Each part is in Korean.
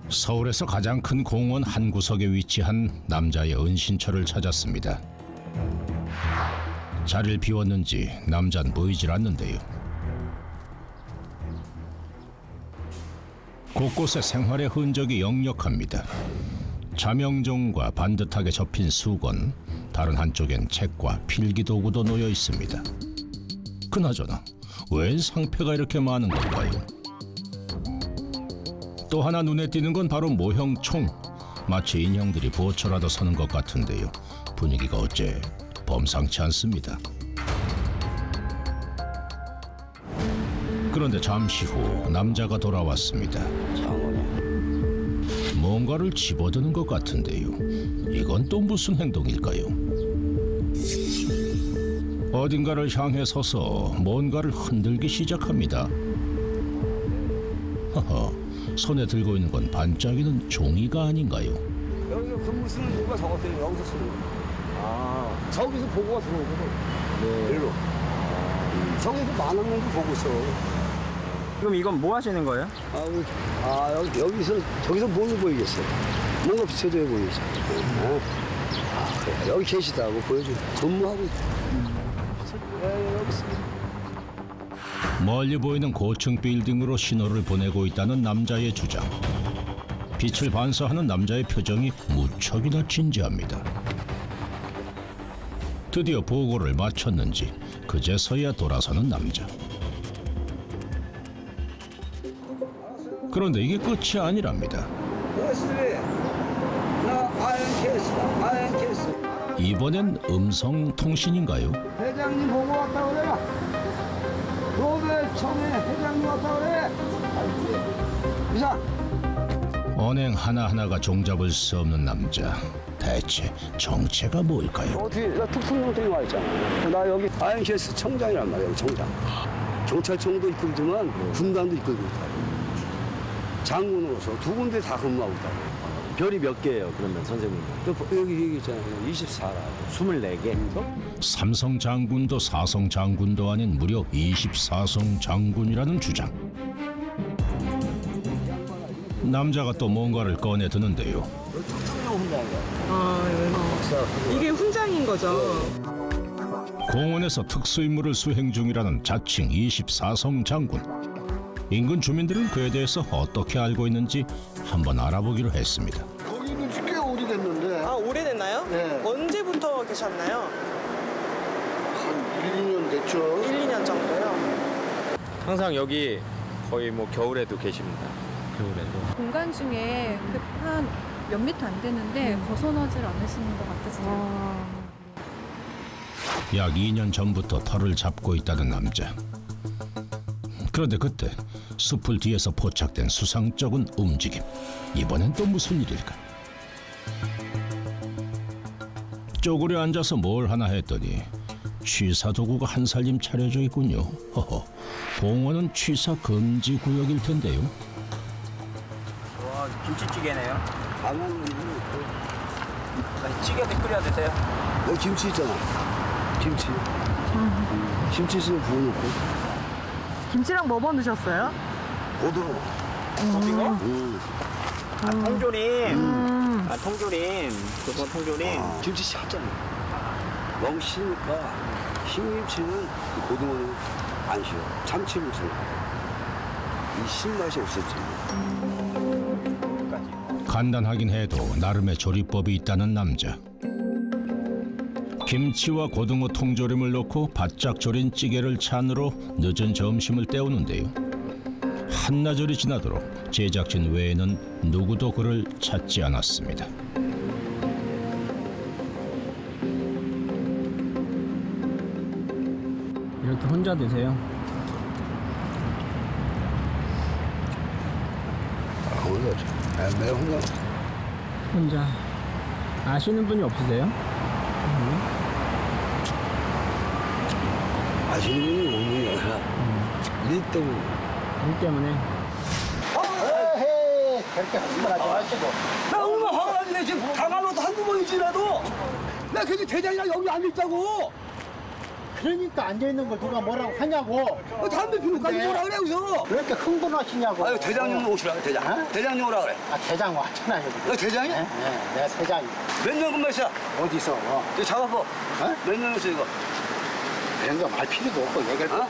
서울에서 가장 큰 공원 한 구석에 위치한 남자의 은신처를 찾았습니다. 자리를 비웠는지 남자는 보이질 않는데요. 곳곳에 생활의 흔적이 역력합니다. 자명종과 반듯하게 접힌 수건, 다른 한쪽엔 책과 필기도구도 놓여 있습니다. 그나저나 왜 상패가 이렇게 많은 걸까요? 또 하나 눈에 띄는 건 바로 모형 총. 마치 인형들이 보초라도 서는 것 같은데요. 분위기가 어째 범상치 않습니다. 그런데 잠시 후 남자가 돌아왔습니다. 뭔가를 집어드는 것 같은데요. 이건 또 무슨 행동일까요? 어딘가를 향해 서서 뭔가를 흔들기 시작합니다. 허허, 손에 들고 있는 건 반짝이는 종이가 아닌가요? 여기 근무 쓰는 누가 적었대요. 여기서 쓰는 거. 아, 저기서 보고가 들어오거든. 네. 일로. 저기서 많은 명도 보고 있어. 그럼 이건 뭐 하시는 거예요? 저기서 뭘로 보이겠어요? 뭔가 비춰져 보이겠어. 그래. 여기 계시다고 보여줘. 근무하고 있다. 여기 있습니다. 멀리 보이는 고층 빌딩으로 신호를 보내고 있다는 남자의 주장. 빛을 반사하는 남자의 표정이 무척이나 진지합니다. 드디어 보고를 마쳤는지 그제서야 돌아서는 남자. 그런데 이게 끝이 아니랍니다. 이번엔 음성 통신인가요? 회장님 보고 왔다 그래라. 노벨청에 회장님 왔다 그래. 이상. 언행 하나하나가 종잡을 수 없는 남자. 대체 정체가 뭘까요? 어떻게 나 특수노동이 와 있잖아. 나 여기 INCS 청장이란 말이야. 청장. 경찰청도 이끌지만 군단도 이끌고 있다. 장군으로서 두 군데 다 근무하고 있다. 별이 몇 개예요, 그러면 선생님? 또 여기 있잖아요. 24라. 24개? 삼성 장군도 사성 장군도 아닌 무려 24성 장군이라는 주장. 남자가 또 뭔가를 꺼내 드는데요. 이게 훈장인 거죠? 공원에서 특수임무를 수행 중이라는 자칭 24성 장군. 인근 주민들은 그에 대해서 어떻게 알고 있는지 한번 알아보기로 했습니다. 여기는 꽤 오래됐는데. 아, 오래됐나요? 네. 언제부터 계셨나요? 한 1, 2년 됐죠. 1, 2년 정도요? 항상 여기 거의 뭐 겨울에도 계십니다. 겨울에도. 공간 중에 한 몇 미터 안 되는데 벗어나질 않으시는 것 같았어요. 약 2년 전부터 털을 잡고 있다는 남자. 그런데 그때 숲을 뒤에서 포착된 수상쩍은 움직임. 이번엔 또 무슨 일일까? 쪼그려 앉아서 뭘 하나 했더니 취사 도구가 한 살림 차려져 있군요. 허허, 공원은 취사 금지 구역일 텐데요. 와, 김치찌개네요. 아무 찌개도 끓여 드세요. 여기 김치 있잖아. 김치. 김치 있으면 부어놓고. 김치랑 뭐 넣으셨어요? 고등어. 고등어? 아, 통조림. 아, 통조림. 그거 통조림. 김치 셨잖아. 너무 쉬니까 흰김치는 고등어는 안 쉬어. 참치무침. 이 신맛이 없었지. 간단하긴 해도 나름의 조리법이 있다는 남자. 김치와 고등어 통조림을 넣고 바짝 졸인 찌개를 찬으로 늦은 점심을 때우는데요. 한나절이 지나도록 제작진 외에는 누구도 그를 찾지 않았습니다. 이렇게 혼자 드세요? 혼자죠. 내 혼자. 혼자. 아시는 분이 없으세요? 아시는 분이 없는 게 아니라 일 때문에. 일 때문에. 에헤이, 그렇게 하지 마시고. 나 얼마나 화가 나지. 지금 강화로도 한두 번이지라도 나 괜히 대장이랑 여기 안 있다고. 그러니까 앉아있는 걸 누가 뭐라고 하냐고. 담배 피우까지 뭐라 그래 여기서? 왜 이렇게 흥분하시냐고. 아유 대장님 오시라 대장. 어? 대장님 오라 그래. 아, 대장 왔잖아, 여기. 너 대장이? 네, 내가 대장이. 몇 년 근무했어? 어디서? 이거 잡아봐. 몇 년 했어 이거? 그런 거 말 필요도 없고 얘기할 어?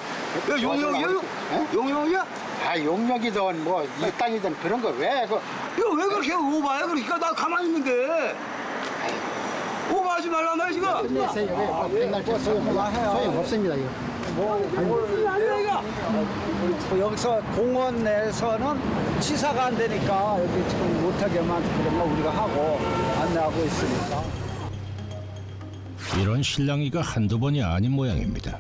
이거 용역이야? 어? 용역이야? 아, 용역이든 뭐 이 땅이든 그런 거 왜 그. 이거 왜 그렇게 오바해? 그러니까 나 가만히 있는데. 오버하지 말란 말이야 지금. 끝내세요. 뭐 맨날 소용없습니다, 이거. 여기서 공원 내에서는 취사가 안 되니까 여기 지금 못하게만 그런 거 우리가 하고 안내하고 있으니까. 이런 실랑이가 한두 번이 아닌 모양입니다.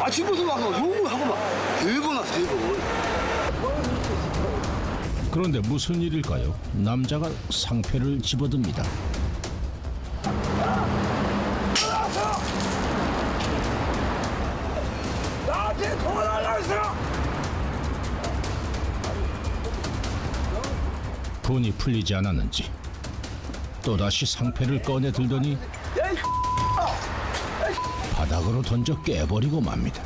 아침부터 와서 욕을 하고 막 4번 왔어 4번. 그런데 무슨 일일까요? 남자가 상패를 집어듭니다. 나한테 도와달라고 했어! 분이 풀리지 않았는지 또다시 상패를 꺼내 들더니 바닥으로 던져 깨버리고 맙니다.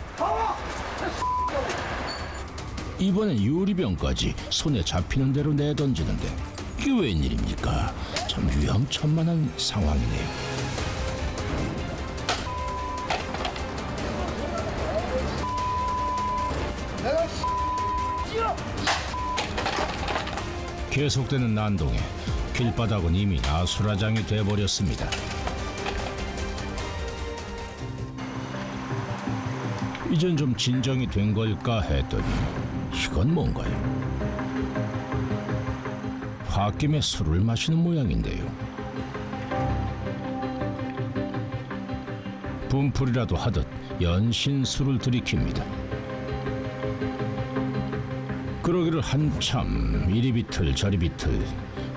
이번엔 유리병까지 손에 잡히는 대로 내던지는데 이게 웬일입니까? 참 위험천만한 상황이네요. 계속되는 난동에 길바닥은 이미 아수라장이 돼버렸습니다. 이젠 좀 진정이 된 걸까 했더니 이건 뭔가요? 홧김에 술을 마시는 모양인데요. 분풀이라도 하듯 연신 술을 들이킵니다. 그러기를 한참 이리 비틀 저리 비틀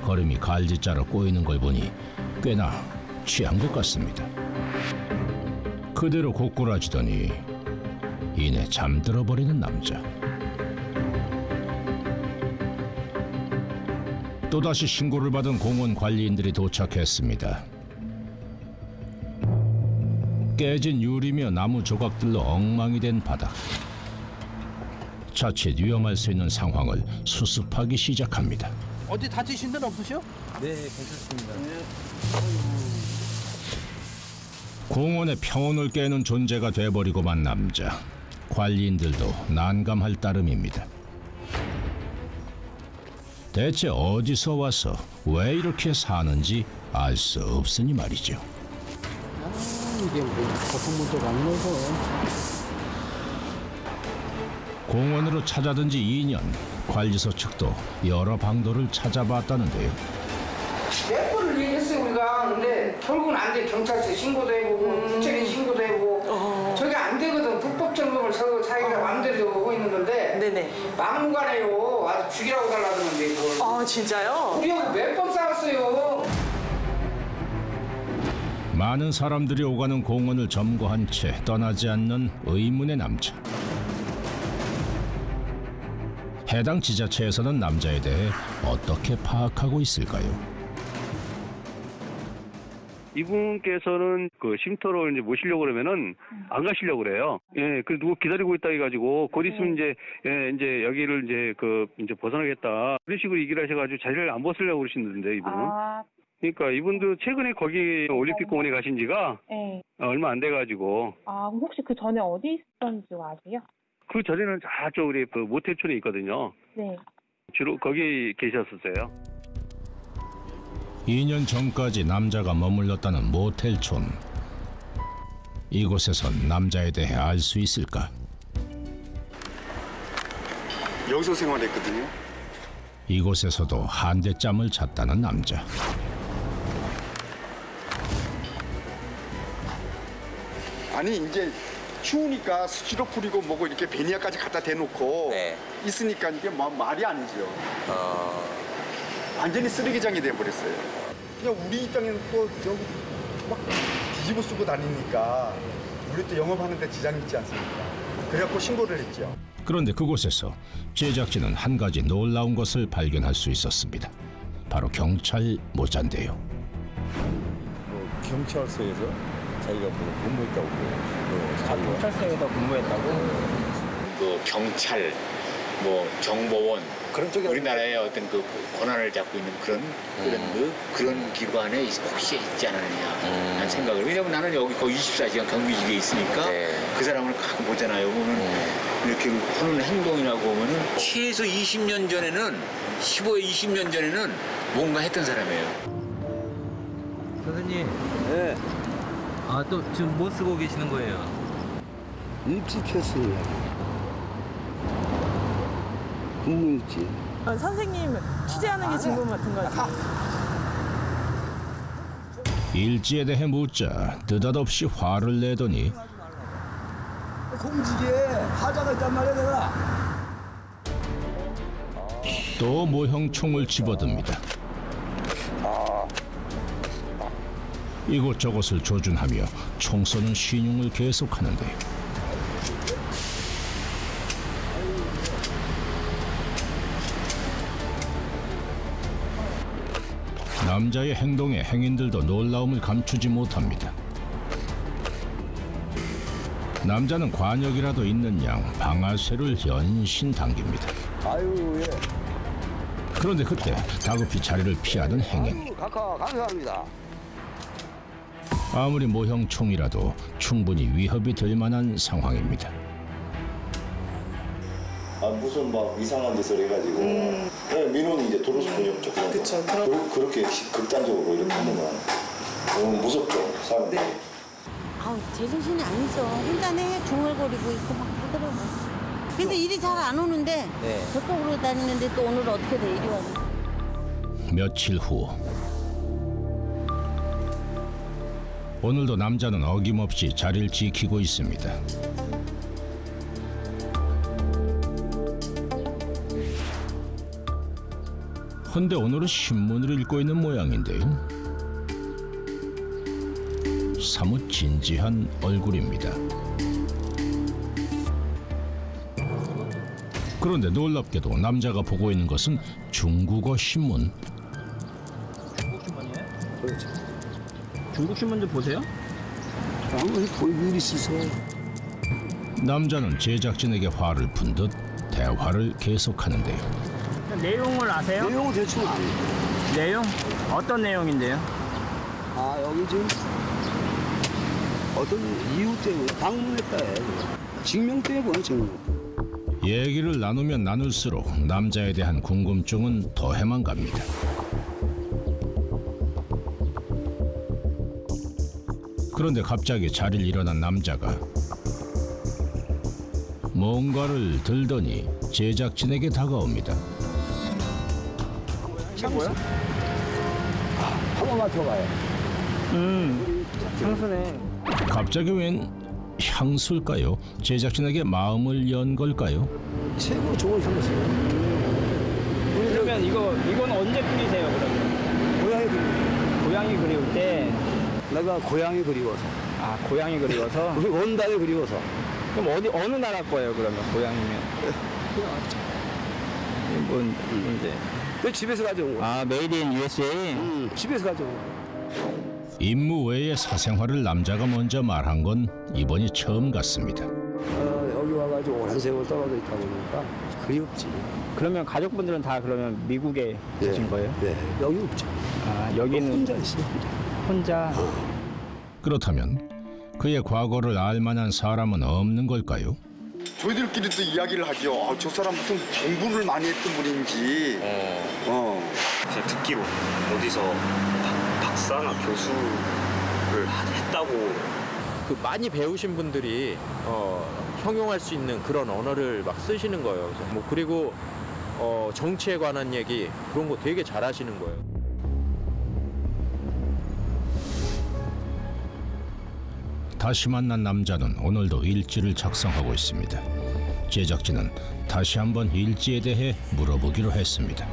걸음이 갈지자로 꼬이는 걸 보니 꽤나 취한 것 같습니다. 그대로 고꾸라지더니 이내 잠들어 버리는 남자. 또다시 신고를 받은 공원 관리인들이 도착했습니다. 깨진 유리며 나무 조각들로 엉망이 된 바닥. 자칫 위험할 수 있는 상황을 수습하기 시작합니다. 어디 다치신 데는 없으셔? 네, 괜찮습니다. 공원의 평온을 깨는 존재가 돼버리고 만 남자. 관리인들도 난감할 따름입니다. 대체 어디서 와서 왜 이렇게 사는지 알 수 없으니 말이죠. 이게 뭐 거품물도 안 넣어서. 공원으로 찾아든 지 2년, 관리소 측도 여러 방도를 찾아봤다는데요. 몇 번을 얘기했어요 우리가. 근데 결국은 안 돼. 경찰서에 신고도 해보고 국책에 신고도 해보고 저게 안 되거든. 불법 점검을 자기가 마음대로 하고 있는 건데 네네. 막무가내요. 아주 죽이라고 달라드는데 이걸. 아, 진짜요? 우리하고 몇 번 싸웠어요. 많은 사람들이 오가는 공원을 점거한 채 떠나지 않는 의문의 남자. 해당 지자체에서는 남자에 대해 어떻게 파악하고 있을까요? 이분께서는 그 쉼터로 이제 모시려고 그러면은 안 가시려고 그래요. 예, 그 누구 기다리고 있다 해가지고 곧 있으면 이제 이제 여기를 이제 벗어나겠다 그런 식으로 얘기를 하셔가지고 자리를 안 벗으려고 그러시는데 이분은. 그러니까 이분도 최근에 거기 올림픽 공원에 가신 지가 얼마 안 돼가지고. 아, 그럼 혹시 그 전에 어디 있었는지 아세요? 그 전에는 저쪽 우리 그 모태촌에 있거든요. 네. 주로 거기 계셨었어요. 2년 전까지 남자가 머물렀다는 모텔촌. 이곳에선 남자에 대해 알 수 있을까? 여기서 생활했거든요. 이곳에서도 한대짬을 잤다는 남자. 아니 이제 추우니까 수시로 뿌리고 뭐고 이렇게 베니야까지 갖다 대놓고 있으니까 이게 말이 아니죠. 완전히 쓰레기장이 돼버렸어요. 그냥 우리 땅에는 또 여기 막 뒤집어 쓰고 다니니까 우리 또 영업하는데 지장이 있지 않습니까? 그래갖고 신고를 했죠. 그런데 그곳에서 제작진은 한 가지 놀라운 것을 발견할 수 있었습니다. 바로 경찰 모자인데요. 경찰서에서 자기가 뭐 근무했다고 그래요. 경찰서에서 근무했다고? 그 경찰, 뭐 정보원 그런 쪽에 우리나라의 어떤 그 권한을 잡고 있는 그런 기관에 혹시 있지 않느냐 하는 생각을. 왜냐면 나는 여기 거의 24시간 경비직에 있으니까 그 사람을 가끔 보잖아요. 보면 이렇게 하는 행동이라고 보면은 최소 20년 전에는 15에 20년 전에는 뭔가 했던 사람이에요. 선생님. 네. 아, 또 지금 뭐 쓰고 계시는 거예요? 일찍했습니다. 근무일지. 선생님 취재하는 게 질문 같은 거죠? 일지에 대해 묻자 느닷없이 화를 내더니 공직에 하자가 있단 말이야 내가. 또 모형총을 집어듭니다. 이곳저곳을 조준하며 총 쏘는 신용을 계속하는데 남자의 행동에 행인들도 놀라움을 감추지 못합니다. 남자는 관역이라도 있는 양 방아쇠를 연신 당깁니다. 아유 예. 그런데 그때 다급히 자리를 피하던 행인. 각하 감사합니다. 아무리 모형총이라도 충분히 위협이 될 만한 상황입니다. 아 무슨 막 이상한 짓을 해가지고 민원이 이제 들어올 수뿐이 없죠. 그쵸. 그렇게 극단적으로 이렇게 하는 건 너무 무섭죠 사람들이. 아우 제정신이 아니죠. 혼자네 중얼거리고 있고 막 하더라고. 근데 일이 잘 안 오는데 저쪽으로 다니는데 또 오늘 어떻게 돼 이리 와서. 며칠 후 오늘도 남자는 어김없이 자리를 지키고 있습니다. 헌데 오늘은 신문을 읽고 있는 모양인데요. 사뭇 진지한 얼굴입니다. 그런데 놀랍게도 남자가 보고 있는 것은 중국어 신문. 중국 신문이에요? 그렇죠. 중국 신문 좀 보세요. 아무리 볼 일이 있어서. 남자는 제작진에게 화를 푼 듯 대화를 계속하는데요. 내용을 아세요? 내용은 대충 아니에요. 내용? 어떤 내용인데요? 아 여기 지금 어떤 이유 때문에 방문했다 해. 증명 때문에 보내 증명. 얘기를 나누면 나눌수록 남자에 대한 궁금증은 더해만 갑니다. 그런데 갑자기 자리를 일어난 남자가 뭔가를 들더니 제작진에게 다가옵니다. 이게 뭐야? 한 번만 더 가요. 향수네. 갑자기 웬 향수일까요? 제작진에게 마음을 연 걸까요? 최고 좋은 향수. 그러면 이건 언제 뿌리세요 그러면? 고양이 그리워. 고양이 그리울 때. 내가 고양이 그리워서. 아 고양이 그리워서? 우리 원단이 그리워서. 그럼 어느 나라 거예요 그러면 고양이면? 뭔데? 그 집에서 가져온 거. 아 메이드 인 USA? 집에서 가져온 거. 임무 외의 사생활을 남자가 먼저 말한 건 이번이 처음 같습니다. 여기 와가지고 오랜 세월 떨어져 있다 보니까 그리웠지. 그러면 가족분들은 다 그러면 미국에 계신 거예요? 네, 여기 없죠. 아 여기는 혼자 있어. 혼자. 그렇다면 그의 과거를 알 만한 사람은 없는 걸까요? 저희들끼리도 이야기를 하죠. 저 사람 무슨 공부를 많이 했던 분인지. 그냥 듣기로 어디서 박사나 교수를 했다고. 그 많이 배우신 분들이 형용할 수 있는 그런 언어를 막 쓰시는 거예요. 그래서 뭐 그리고 정치에 관한 얘기 그런 거 되게 잘하시는 거예요. 다시 만난 남자는 오늘도 일지를 작성하고 있습니다. 제작진은 다시 한번 일지에 대해 물어보기로 했습니다.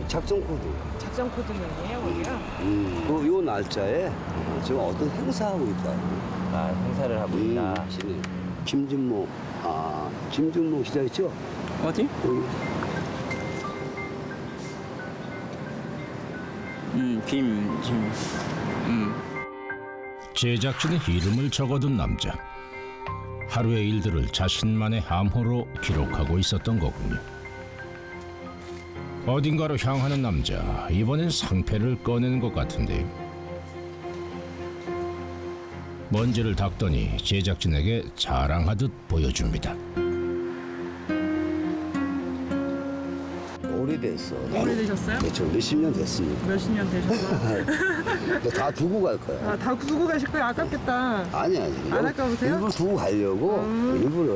작성 코드. 작전 코드명이에요, 거기가? 요 날짜에 지금 어떤 행사하고 있다. 아, 행사를 하고 있다. 김준모, 김준모 기자 있죠? 어디? 여기. 제작진의 이름을 적어둔 남자. 하루의 일들을 자신만의 암호로 기록하고 있었던 거군요. 어딘가로 향하는 남자. 이번엔 상패를 꺼내는 것 같은데요. 먼지를 닦더니 제작진에게 자랑하듯 보여줍니다. 오래됐어. 오래되셨어요? 저 몇십 년 됐습니다. 몇십 년 되셨어요? 다 두고 갈 거야. 아, 다 두고 가실 거예요? 아깝겠다. 아니. 안 아까우세요? 일부러 두고 가려고. 일부러.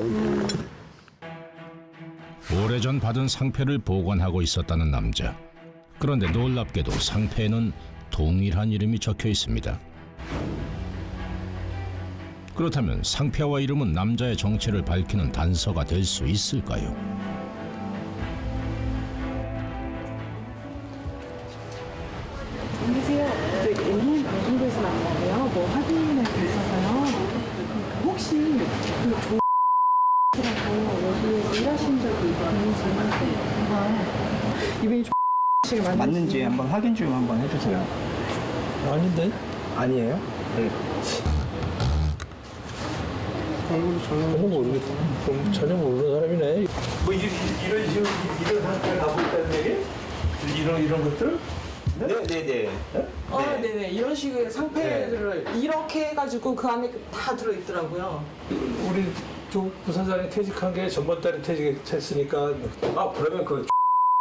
오래전 받은 상패를 보관하고 있었다는 남자. 그런데 놀랍게도 상패에는 동일한 이름이 적혀 있습니다. 그렇다면 상패와 이름은 남자의 정체를 밝히는 단서가 될 수 있을까요? 안녕하세요. 오늘 방송국에서 만나고요. 뭐 확인할 게 있어서요. 혹시 그 조라고 여기에서 일하신 적이 있는지 이분이 씨가 맞는지 한번 확인 좀 한번 해주세요. 아닌데? 아니에요? 네. 전혀 모르겠다. 좀 전혀 모르는 사람이네. 뭐 이런 식으로 이런 상태를 갖고 있다는 얘기? 이런 것들? 네네네. 네네. 이런 식의 상패들을 이렇게 해가지고 그 안에 다 들어있더라고요. 우리 조 부사장이 퇴직한 게 전번달에 퇴직했으니까. 그러면 그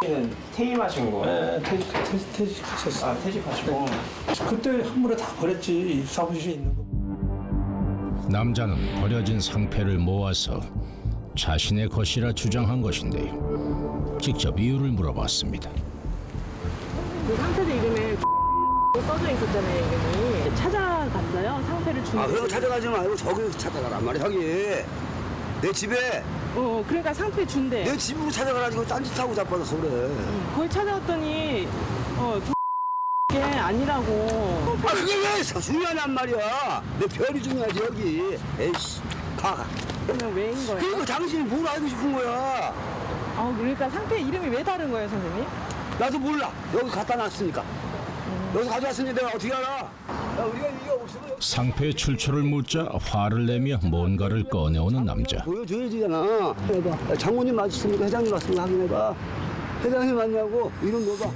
는 퇴임하신 거? 네, 퇴직하셨어요. 퇴직하시고. 그때 한 번에 다 버렸지. 이 사무실에 있는 거. 남자는 버려진 상패를 모아서 자신의 것이라 주장한 것인데요. 직접 이유를 물어봤습니다. 그 상패들 이름에 써져 있었잖아요, 이름이. 찾아갔어요, 상패를 주는. 그거 찾아가지 말고 저기서 찾아가란 말이야, 저기. 내 집에. 그러니까 상패 준대. 내 집으로 찾아가라니까 딴짓하고 자빠져서 그래. 거기 찾아갔더니 게 아니라고. 그게 왜 중요하냔 말이야. 내 별이 중요하지 여기. 에이씨, 가. 그러면 왜인 거예요? 그러니까 당신이 뭘 알고 싶은 거야. 그러니까 상패 이름이 왜 다른 거예요, 선생님? 나도 몰라. 여기 갖다 놨으니까. 여기 가져왔으니 내가 어떻게 알아? 우리가 이게 없으면 상패의 출처를 묻자 화를 내며 뭔가를 꺼내오는 남자. 보여줘야지잖아. 해봐. 장모님 맞습니까? 회장님 맞습니까? 확인해봐. 회장님 맞냐고. 이름 넣어봐.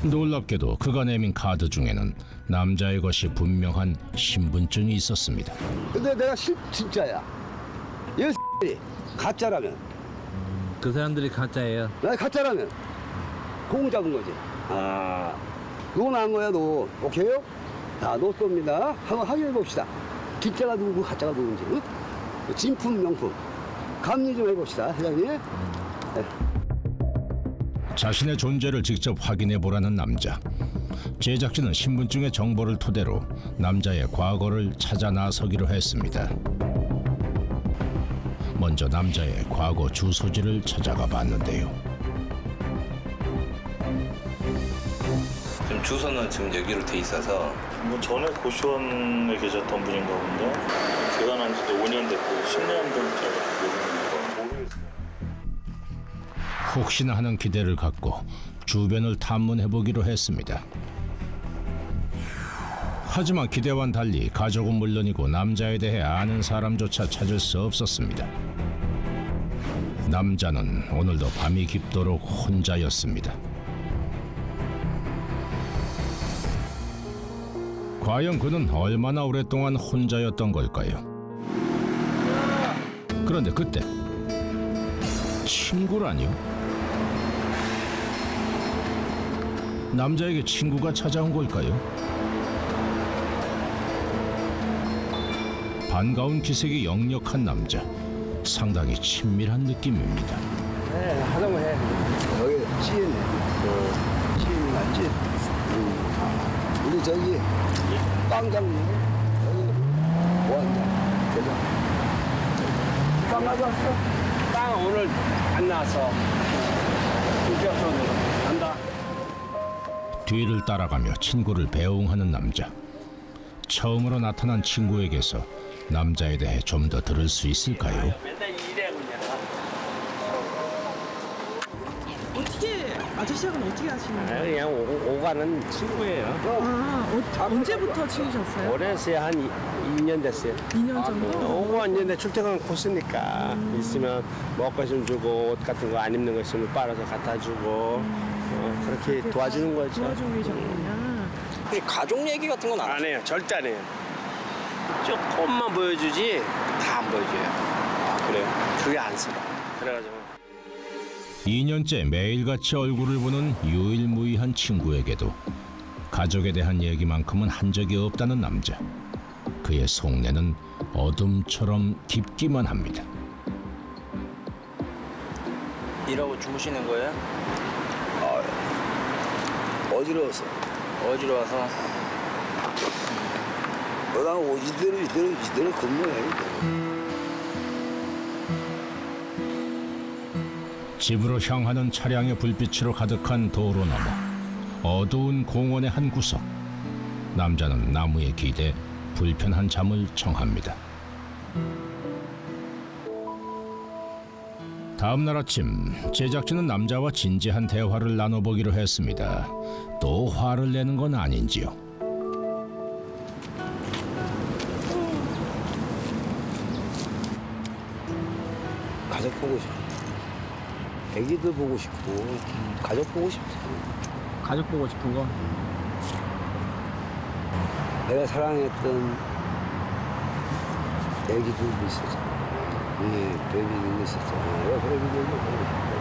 놀랍게도 그가 내민 카드 중에는 남자의 것이 분명한 신분증이 있었습니다. 근데 내가 진짜야. 얘 가짜라면. 그 사람들이 가짜예요. 나 가짜라면 공 잡은 거지. 너 나은 거야, 너. 오케이요? 자, 너 쏩니다. 한번 확인해 봅시다. 진짜가 누구고 가짜가 누군지. 응? 진품, 명품. 감리 좀 해봅시다, 회장님. 네. 자신의 존재를 직접 확인해 보라는 남자. 제작진은 신분증의 정보를 토대로 남자의 과거를 찾아 나서기로 했습니다. 먼저 남자의 과거 주소지를 찾아가 봤는데요. 지금 주소는 지금 여기로 돼 있어서 뭐 전에 고시원에 계셨던 분인가 본데 개관한 지도 5년 됐고 10년 된 제가 모르겠어요. 혹시나 하는 기대를 갖고 주변을 탐문해보기로 했습니다. 하지만 기대와는 달리 가족은 물론이고 남자에 대해 아는 사람조차 찾을 수 없었습니다. 남자는 오늘도 밤이 깊도록 혼자였습니다. 과연 그는 얼마나 오랫동안 혼자였던 걸까요? 그런데 그때 친구라니요? 남자에게 친구가 찾아온 걸까요? 반가운 기색이 역력한 남자. 상당히 친밀한 느낌입니다. 네, 하자고 해. 여기 시인네. 시인이 맞지? 우리 저기 빵장님 여기 뭐한다? 대장. 빵 가져왔어? 빵 오늘 안 나왔어. 주셔서 간다. 뒤를 따라가며 친구를 배웅하는 남자. 처음으로 나타난 친구에게서 남자에 대해 좀 더 들을 수 있을까요? 어떻게 아저씨하고는 어떻게 하시는 거예요? 그냥 오가는 친구예요. 언제부터 친구셨어요? 올해서야 한 2년 됐어요. 2년 정도? 오고 왔는데 출퇴근 코스니까 있으면 먹을 거 좀 주고 옷 같은 거 안 입는 거 있으면 빨아서 갖다 주고 그렇게 도와주는 거죠. 도와주고 계셨군요. 가족 얘기 같은 건 안 해요. 절대 안 해요. 조금만 보여주지 다 안 보여줘요. 아 그래요? 주의 안 쓰라. 그래가지고 2년째 매일같이 얼굴을 보는 유일무이한 친구에게도 가족에 대한 얘기만큼은 한 적이 없다는 남자. 그의 속내는 어둠처럼 깊기만 합니다. 일하고 주무시는 거예요? 어지러워서. 어지러워서? 난 이대로 근무해. 집으로 향하는 차량의 불빛으로 가득한 도로 너머 어두운 공원의 한 구석. 남자는 나무에 기대 불편한 잠을 청합니다. 다음 날 아침 제작진은 남자와 진지한 대화를 나눠보기로 했습니다. 또 화를 내는 건 아닌지요? 가족 보고 싶어. 애기들 보고 싶고 가족 보고 싶지. 가족 보고 싶은 거? 내가 사랑했던 애기들도 있었잖아. 베이비들도 있었잖아. 내가 베이비들도 보고 싶고.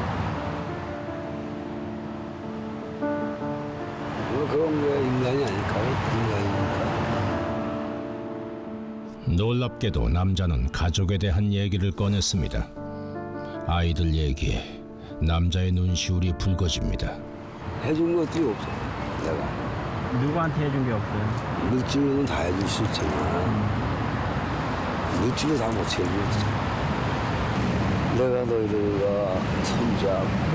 그런 게 인간이 아닐까? 인간이니까. 놀랍게도 남자는 가족에 대한 얘기를 꺼냈습니다. 아이들 얘기에 남자의 눈시울이 붉어집니다. 해준 것들이 없어. 내가. 누구한테 해준 게 없어요? 물질로는 다 해줄 수 있지만 물질로 다 못 채워주지. 내가 너희들과 손잡고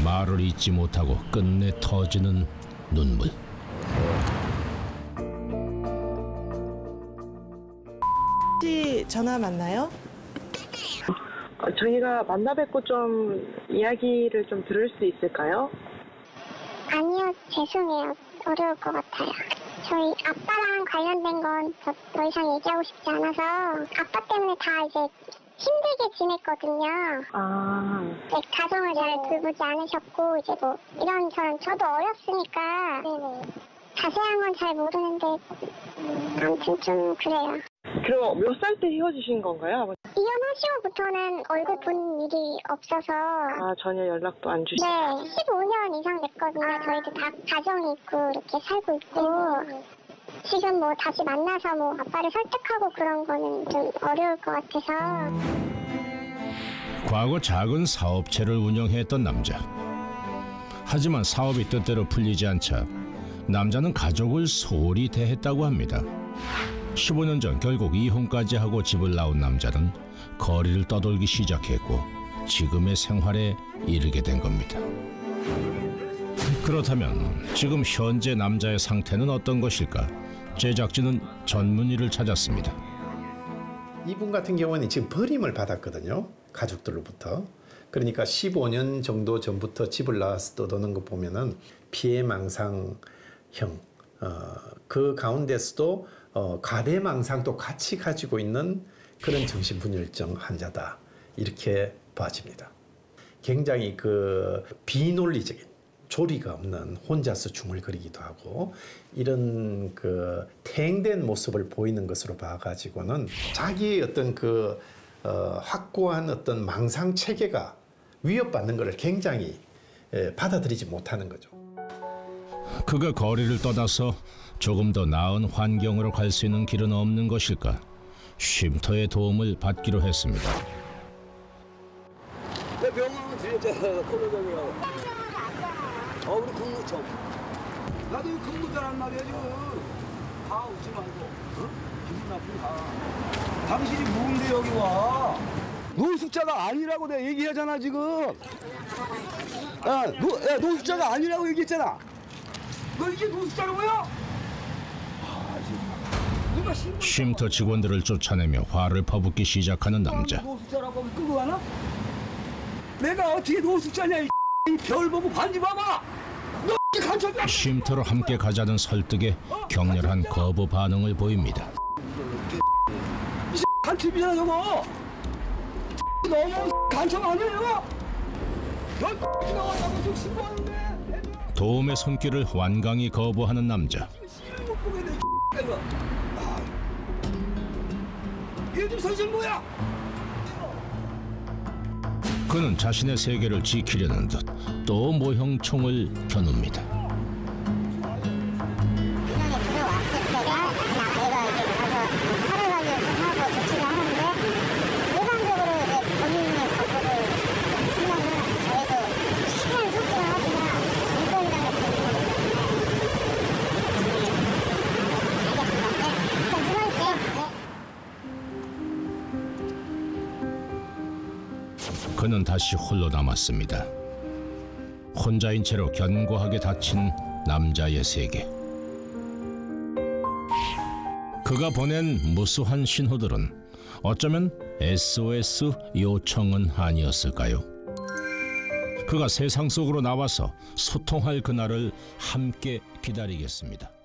말을 잇지 못하고 끝내 터지는 눈물. 혹시 전화 맞나요? 저희가 만나 뵙고 좀 이야기를 좀 들을 수 있을까요? 아니요, 죄송해요. 어려울 것 같아요. 저희 아빠랑 관련된 건 더 이상 얘기하고 싶지 않아서 아빠 때문에 다 이제 힘들게 지냈거든요. 네, 가정을 잘 돌보지 않으셨고 이제 뭐 이런저런 저도 어렸으니까 자세한 건 잘 모르는데 아무튼 좀 그래요. 그럼 몇 살 때 헤어지신 건가요, 아버지? 이혼하시고부터는 얼굴 본 일이 없어서 전혀 연락도 안 주시고. 네, 15년 이상 됐거든요. 저희도 다 가정이 있고 이렇게 살고 있고 지금 뭐 다시 만나서 뭐 아빠를 설득하고 그런 거는 좀 어려울 것 같아서. 과거 작은 사업체를 운영했던 남자. 하지만 사업이 뜻대로 풀리지 않자 남자는 가족을 소홀히 대했다고 합니다. 15년 전 결국 이혼까지 하고 집을 나온 남자는 거리를 떠돌기 시작했고 지금의 생활에 이르게 된 겁니다. 그렇다면 지금 현재 남자의 상태는 어떤 것일까? 제작진은 전문의를 찾았습니다. 이분 같은 경우는 지금 버림을 받았거든요. 가족들로부터. 그러니까 15년 정도 전부터 집을 나와서 떠도는 거 보면은 피해망상형, 그 가운데서도 가대망상도 같이 가지고 있는 그런 정신분열증 환자다. 이렇게 봐집니다. 굉장히 그 비논리적인 조리가 없는 혼자서 중얼거리기도 하고 이런 그 퇴행된 모습을 보이는 것으로 봐가지고는 자기의 어떤 그 확고한 어떤 망상 체계가 위협받는 것을 굉장히 받아들이지 못하는 거죠. 그가 거리를 떠나서 조금 더 나은 환경으로 갈 수 있는 길은 없는 것일까? 쉼터의 도움을 받기로 했습니다. 내 병원은 들렸잖아. 콜로정이라고. 우리 근무청. 나도 이 근무자란 말이야 지금. 다 웃지 말고. 기분 나쁘게 가. 당신이 뭔데 여기 와? 노숙자가 아니라고 내가 얘기하잖아 지금. 노숙자가 아니라고 얘기했잖아. 너 이게 노숙자라고요? 쉼터 직원들을 쫓아내며 화를 퍼붓기 시작하는 남자. 거기 끄고 가나? 내가 어떻게 노숙자냐 이 별 보고 반지 봐봐. 너 간첩이야. 쉼터로 함께 가자는 설득에 격렬한 거부 반응을 보입니다. 이 간첩이잖아 저거. 너무 간첩 아니에요? 너 나왔다고 좀 신고하는데. 도움의 손길을 완강히 거부하는 남자. 얘들 선생 뭐야? 그는 자신의 세계를 지키려는 듯 또 모형총을 겨눕니다. 그는 다시 홀로 남았습니다. 혼자인 채로 견고하게 닫힌 남자의 세계. 그가 보낸 무수한 신호들은 어쩌면 SOS 요청은 아니었을까요? 그가 세상 속으로 나와서 소통할 그날을 함께 기다리겠습니다.